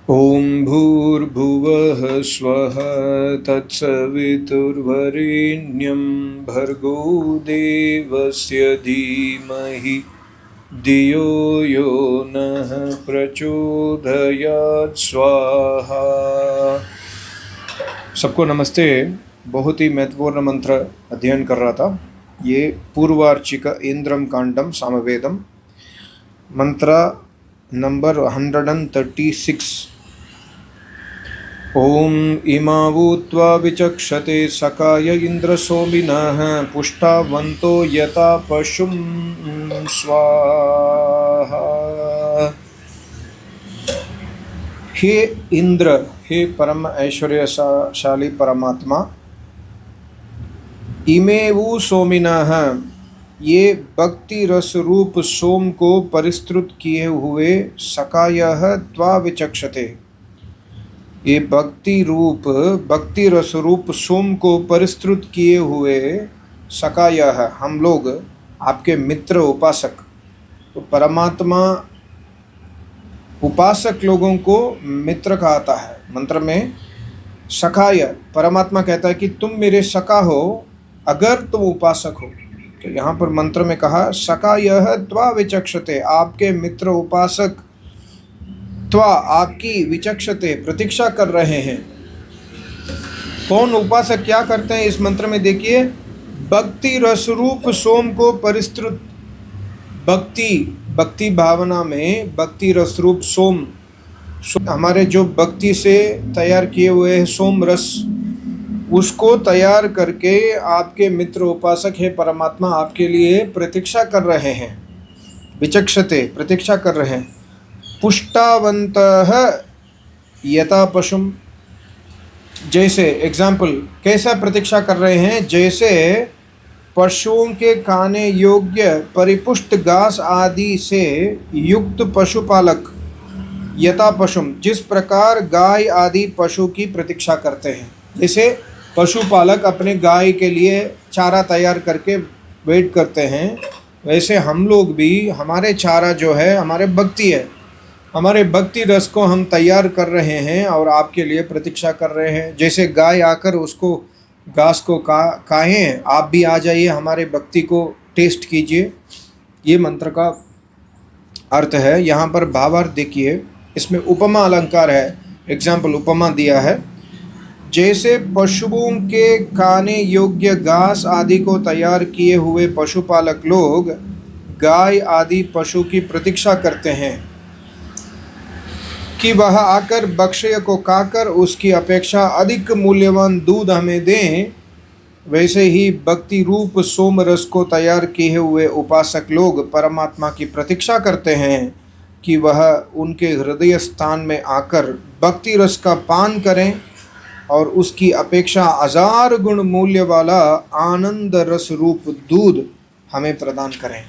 ॐ भूर्भुवः स्वः तत्सवितुर्वरेण्यं भर्गो देवस्य धीमहि धियो यो नः प्रचोदयात् स्वाहा। सबको नमस्ते। बहुत ही महत्वपूर्ण मंत्र अध्ययन कर रहा था। ये पूर्वार्चिक इंद्रम कांडम सामवेदम मंत्र नंबर 136। ओम इमावूत्वा विचक्षते सकाय इंद्र सोमिनः पुष्टावन्तो यथा पशुं स्वाहा। हे इंद्र, हे परम ऐश्वर्यशाली परमात्मा, इमेवु सोमिनः, ये भक्ति रस रूप सोम को परिस्तृत किए हुए सकायः त्वा विचक्षते, ये भक्ति रस रूप सोम को परिस्तृत किए हुए सकायः, हम लोग आपके मित्र उपासक। तो परमात्मा उपासक लोगों को मित्र कहता है। मंत्र में सखाय, परमात्मा कहता है कि तुम मेरे सखा हो अगर तुम उपासक हो। तो यहाँ पर मंत्र में कहा सखायः त्वा विचक्षते, आपके मित्र उपासक त्वा, आपकी विचक्षते, प्रतीक्षा कर रहे हैं। कौन उपासक क्या करते हैं इस मंत्र में देखिए। भक्ति रस रूप सोम को परिस्तृत, भक्ति भावना में भक्ति रस रूप सोम, हमारे जो भक्ति से तैयार किए हुए हैं सोम रस, उसको तैयार करके आपके मित्र उपासक है परमात्मा आपके लिए प्रतीक्षा कर रहे हैं। विचक्षते, प्रतीक्षा कर रहे हैं। पुष्टावन्तः यथा पशुम, जैसे एग्जाम्पल कैसा प्रतीक्षा कर रहे हैं, जैसे पशुओं के खाने योग्य परिपुष्ट घास आदि से युक्त पशुपालक, यथा पशुम, जिस प्रकार गाय आदि पशु की प्रतीक्षा करते हैं। जैसे पशुपालक अपने गाय के लिए चारा तैयार करके वेट करते हैं, वैसे हम लोग भी, हमारे चारा जो है हमारे भक्ति है, हमारे भक्ति रस को हम तैयार कर रहे हैं और आपके लिए प्रतीक्षा कर रहे हैं। जैसे गाय आकर उसको घास को खाएं, आप भी आ जाइए, हमारे भक्ति को टेस्ट कीजिए। ये मंत्र का अर्थ है। यहाँ पर भावार्थ देखिए, इसमें उपमा अलंकार है। एग्जाम्पल उपमा दिया है, जैसे पशुओं के खाने योग्य घास आदि को तैयार किए हुए पशुपालक लोग गाय आदि पशु की प्रतीक्षा करते हैं कि वह आकर बक्षय को खाकर उसकी अपेक्षा अधिक मूल्यवान दूध हमें दें, वैसे ही भक्ति रूप सोम रस को तैयार किए हुए उपासक लोग परमात्मा की प्रतीक्षा करते हैं कि वह उनके हृदय स्थान में आकर भक्ति रस का पान करें और उसकी अपेक्षा 1000 गुण मूल्य वाला आनंद रस रूप दूध हमें प्रदान करें।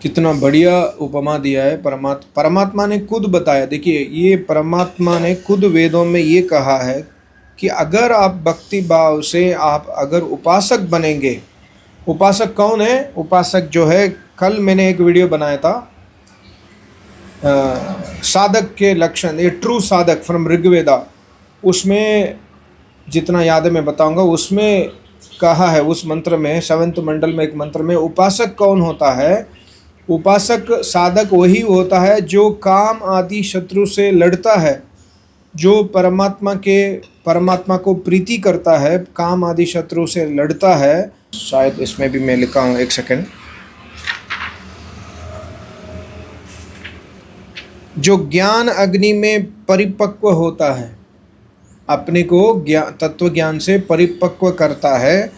कितना बढ़िया उपमा दिया है। परमात्मा ने खुद बताया। देखिए, ये परमात्मा ने खुद वेदों में ये कहा है कि अगर आप भक्ति भाव से आप अगर उपासक बनेंगे। उपासक कौन है? उपासक जो है, कल मैंने एक वीडियो बनाया था साधक के लक्षण, ये ट्रू साधक फ्रॉम ऋग्वेदा, उसमें जितना याद है मैं बताऊंगा। उसमें कहा है, उस मंत्र में 7वें मंडल में एक मंत्र में, उपासक कौन होता है? उपासक साधक वही होता है जो काम आदि शत्रु से लड़ता है, जो परमात्मा को प्रीति करता है, काम आदि शत्रु से लड़ता है। शायद इसमें भी मैं लिखा हूँ, एक सेकंड। जो ज्ञान अग्नि में परिपक्व होता है, अपने को तत्व ज्ञान से परिपक्व करता है,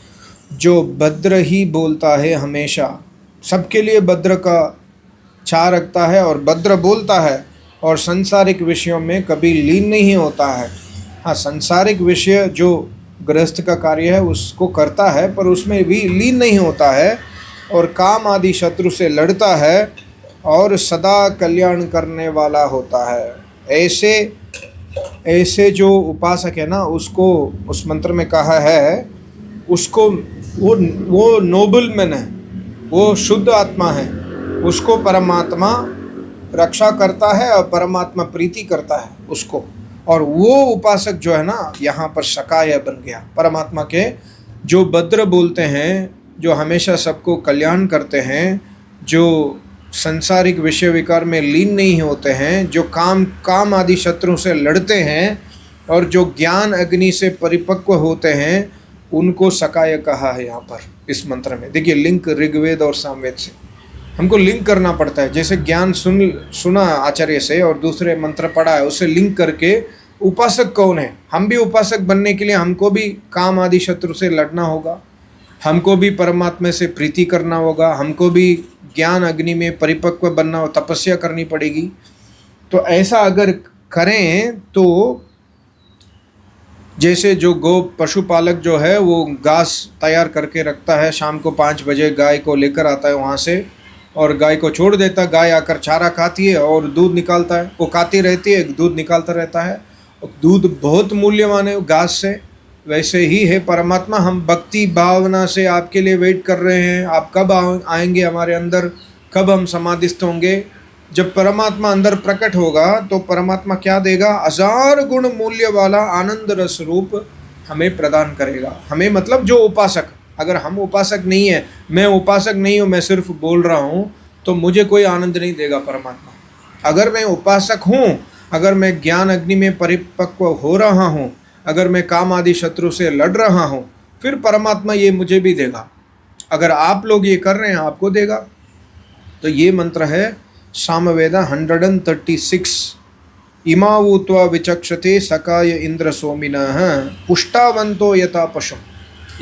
जो भद्र ही बोलता है, हमेशा सबके लिए भद्र का चाह रखता है और भद्र बोलता है, और संसारिक विषयों में कभी लीन नहीं होता है। हाँ, संसारिक विषय जो गृहस्थ का कार्य है उसको करता है, पर उसमें भी लीन नहीं होता है, और काम आदि शत्रु से लड़ता है और सदा कल्याण करने वाला होता है। ऐसे जो उपासक है ना, उसको उस मंत्र में कहा है, उसको वो नोबल मैन है, वो शुद्ध आत्मा है, उसको परमात्मा रक्षा करता है और परमात्मा प्रीति करता है उसको। और वो उपासक जो है ना, यहाँ पर सकाय बन गया। परमात्मा के जो भद्र बोलते हैं, जो हमेशा सबको कल्याण करते हैं, जो संसारिक विषय विकार में लीन नहीं होते हैं, जो काम आदि शत्रु से लड़ते हैं और जो ज्ञान अग्नि से परिपक्व होते हैं, उनको सकाय कहा है यहाँ पर इस मंत्र में। देखिए लिंक ऋग्वेद और सामवेद से हमको लिंक करना पड़ता है। जैसे ज्ञान सुना आचार्य से और दूसरे मंत्र पढ़ा है, उससे लिंक करके उपासक कौन है। हम भी उपासक बनने के लिए हमको भी काम आदि शत्रु से लड़ना होगा, हमको भी परमात्मा से प्रीति करना होगा, हमको भी ज्ञान अग्नि में परिपक्व बनना हो, तपस्या करनी पड़ेगी। तो ऐसा अगर करें तो जैसे जो गो पशुपालक जो है वो घास तैयार करके रखता है, शाम को 5 बजे गाय को लेकर आता है वहाँ से और गाय को छोड़ देता है, गाय आकर चारा खाती है और दूध निकालता है, वो खाती रहती है, दूध निकालता रहता है। दूध बहुत मूल्यवान है घास से। वैसे ही है परमात्मा, हम भक्ति भावना से आपके लिए वेट कर रहे हैं। आप कब आएंगे हमारे अंदर, कब हम समाधिस्थ होंगे। जब परमात्मा अंदर प्रकट होगा तो परमात्मा क्या देगा, 1000 गुण मूल्य वाला आनंद रस रूप हमें प्रदान करेगा। हमें मतलब जो उपासक, अगर हम उपासक नहीं है, मैं उपासक नहीं हूँ, मैं सिर्फ बोल रहा हूँ, तो मुझे कोई आनंद नहीं देगा परमात्मा। अगर मैं उपासक हूँ, अगर मैं ज्ञान अग्नि में परिपक्व हो रहा हूँ, अगर मैं काम आदि शत्रु से लड़ रहा हूँ, फिर परमात्मा ये मुझे भी देगा। अगर आप लोग ये कर रहे हैं, आपको देगा। तो ये मंत्र है सामवेद 136। इमावूत्वा विचक्षते सकाय इंद्र सोमिनः पुष्टावंतो यथा पशु।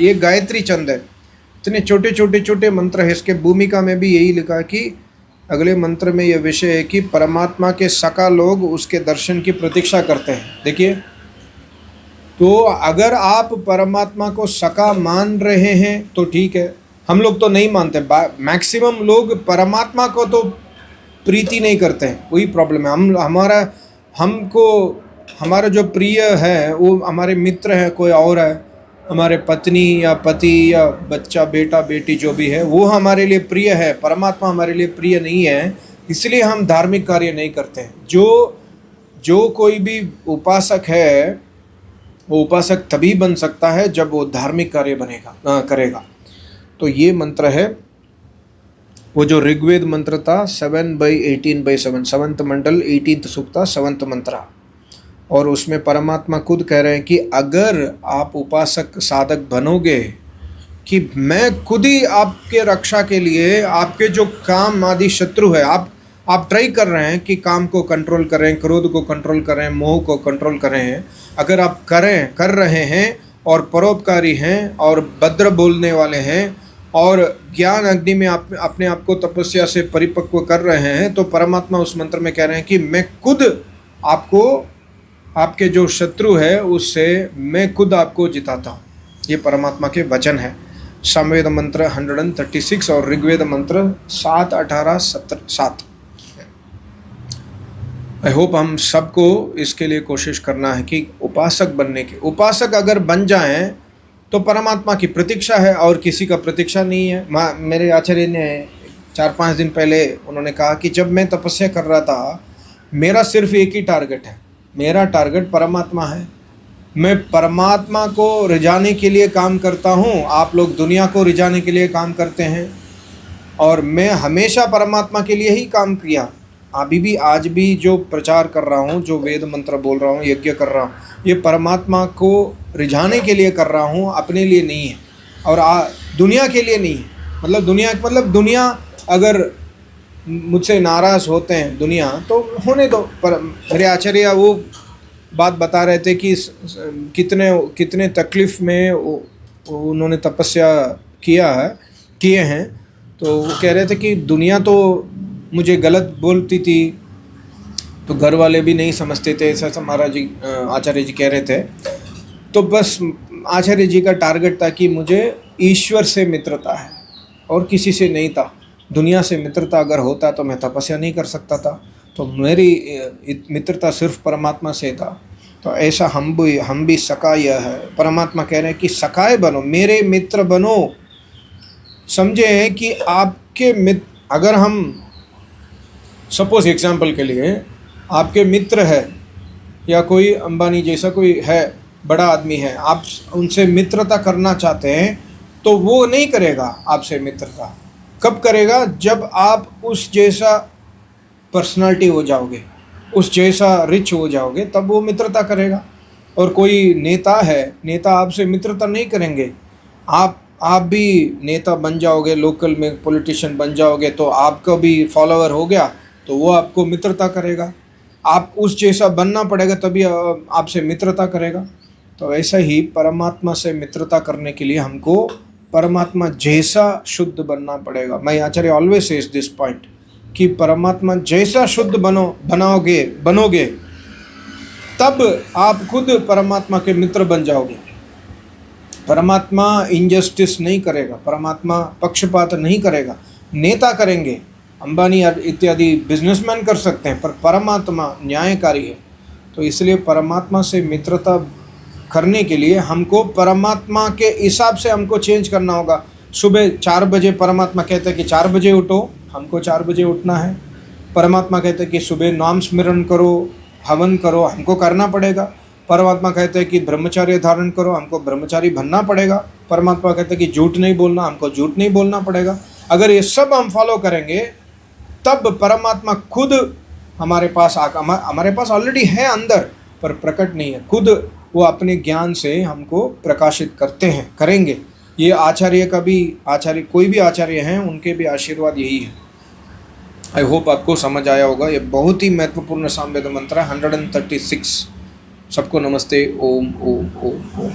ये गायत्री छंद है। इतने छोटे छोटे छोटे मंत्र है। इसके भूमिका में भी यही लिखा है कि अगले मंत्र में यह विषय है कि परमात्मा के सका लोग उसके दर्शन की प्रतीक्षा करते हैं। देखिए, तो अगर आप परमात्मा को सका मान रहे हैं तो ठीक है, हम लोग तो नहीं मानते। मैक्सिमम लोग परमात्मा को तो प्रीति नहीं करते हैं, वही प्रॉब्लम है। हमारा जो प्रिय है वो हमारे मित्र है, कोई और है, हमारे पत्नी या पति या बच्चा बेटा बेटी जो भी है वो हमारे लिए प्रिय है। परमात्मा हमारे लिए प्रिय नहीं है, इसलिए हम धार्मिक कार्य नहीं करते हैं। जो कोई भी उपासक है वो उपासक तभी बन सकता है जब वो धार्मिक कार्य करेगा। तो ये मंत्र है वो जो ऋग्वेद मंत्र था 7/18/7, 7th मंडल 18th सूक्ता 7th मंत्र। और उसमें परमात्मा खुद कह रहे हैं कि अगर आप उपासक साधक बनोगे कि मैं खुद ही आपके रक्षा के लिए, आपके जो काम आदि शत्रु है, आप ट्राई कर रहे हैं कि काम को कंट्रोल करें, क्रोध को कंट्रोल करें, मोह को कंट्रोल करें। अगर आप कर रहे हैं और परोपकारी हैं और भद्र बोलने वाले हैं और ज्ञान अग्नि में आप अपने आप को तपस्या से परिपक्व कर रहे हैं, तो परमात्मा उस मंत्र में कह रहे हैं कि मैं खुद आपको, आपके जो शत्रु है उससे मैं खुद आपको जिताता हूँ। ये परमात्मा के वचन है। सामवेद मंत्र 136 और ऋग्वेद मंत्र 7, 18, 7। आई होप हम सबको इसके लिए कोशिश करना है कि उपासक बनने के, उपासक अगर बन जाएं तो परमात्मा की प्रतीक्षा है और किसी का प्रतीक्षा नहीं है। मेरे आचार्य ने 4-5 दिन पहले उन्होंने कहा कि जब मैं तपस्या कर रहा था, मेरा सिर्फ एक ही टारगेट है, मेरा टारगेट परमात्मा है। मैं परमात्मा को रिझाने के लिए काम करता हूँ, आप लोग दुनिया को रिझाने के लिए काम करते हैं। और मैं हमेशा परमात्मा के लिए ही काम किया। अभी भी, आज भी जो प्रचार कर रहा हूँ, जो वेद मंत्र बोल रहा हूँ, यज्ञ कर रहा हूँ, ये परमात्मा को रिझाने के लिए कर रहा हूँ, अपने लिए नहीं है। और दुनिया के लिए नहीं है। मतलब दुनिया अगर मुझसे नाराज़ होते हैं दुनिया, तो होने दो। पर मेरे आचार्य वो बात बता रहे थे कि कितने तकलीफ़ में उन्होंने तपस्या किए हैं। तो वो कह रहे थे कि दुनिया तो मुझे गलत बोलती थी, तो घर वाले भी नहीं समझते थे, ऐसा महाराज जी, आचार्य जी कह रहे थे। तो बस आचार्य जी का टारगेट था कि मुझे ईश्वर से मित्रता है और किसी से नहीं था। दुनिया से मित्रता अगर होता तो मैं तपस्या नहीं कर सकता था, तो मेरी मित्रता सिर्फ परमात्मा से था। तो ऐसा हम भी सकाय है। परमात्मा कह रहे हैं कि सकाय बनो, मेरे मित्र बनो। समझे कि आपके मित्र, अगर हम सपोज एग्जाम्पल के लिए आपके मित्र है या कोई अंबानी जैसा कोई है, बड़ा आदमी है, आप उनसे मित्रता करना चाहते हैं तो वो नहीं करेगा आपसे मित्रता। कब करेगा? जब आप उस जैसा पर्सनालिटी हो जाओगे, उस जैसा रिच हो जाओगे, तब वो मित्रता करेगा। और कोई नेता है, नेता आपसे मित्रता नहीं करेंगे। आप भी नेता बन जाओगे, लोकल में पॉलिटिशियन बन जाओगे, तो आपका भी फॉलोअर हो गया तो वो आपको मित्रता करेगा। आप उस जैसा बनना पड़ेगा तभी आपसे मित्रता करेगा। तो ऐसा ही परमात्मा से मित्रता करने के लिए हमको परमात्मा जैसा शुद्ध बनना पड़ेगा। मैं आचार्य ऑलवेज सेज दिस पॉइंट कि परमात्मा जैसा शुद्ध बनोगे तब आप खुद परमात्मा के मित्र बन जाओगे। परमात्मा इनजस्टिस नहीं करेगा, परमात्मा पक्षपात नहीं करेगा। नेता करेंगे, अंबानी इत्यादि बिजनेसमैन कर सकते हैं, पर परमात्मा न्यायकारी है। तो इसलिए परमात्मा से मित्रता करने के लिए हमको परमात्मा के हिसाब से हमको चेंज करना होगा। सुबह 4 बजे परमात्मा कहते हैं कि 4 बजे उठो, हमको 4 बजे उठना है। परमात्मा कहते हैं कि सुबह नाम स्मरण करो, हवन करो, हमको करना पड़ेगा। परमात्मा कहते हैं कि ब्रह्मचार्य धारण करो, हमको ब्रह्मचारी बनना पड़ेगा। परमात्मा कहते हैं कि झूठ नहीं बोलना, हमको झूठ नहीं बोलना पड़ेगा। अगर ये सब हम फॉलो करेंगे तब परमात्मा खुद हमारे पास हमारे पास ऑलरेडी है अंदर, पर प्रकट नहीं है। खुद वो अपने ज्ञान से हमको प्रकाशित करेंगे। ये आचार्य कोई भी आचार्य हैं, उनके भी आशीर्वाद यही है। आई होप आपको समझ आया होगा। ये बहुत ही महत्वपूर्ण सामवेद मंत्र है 136। सबको नमस्ते। ओम ओम ओम ओम।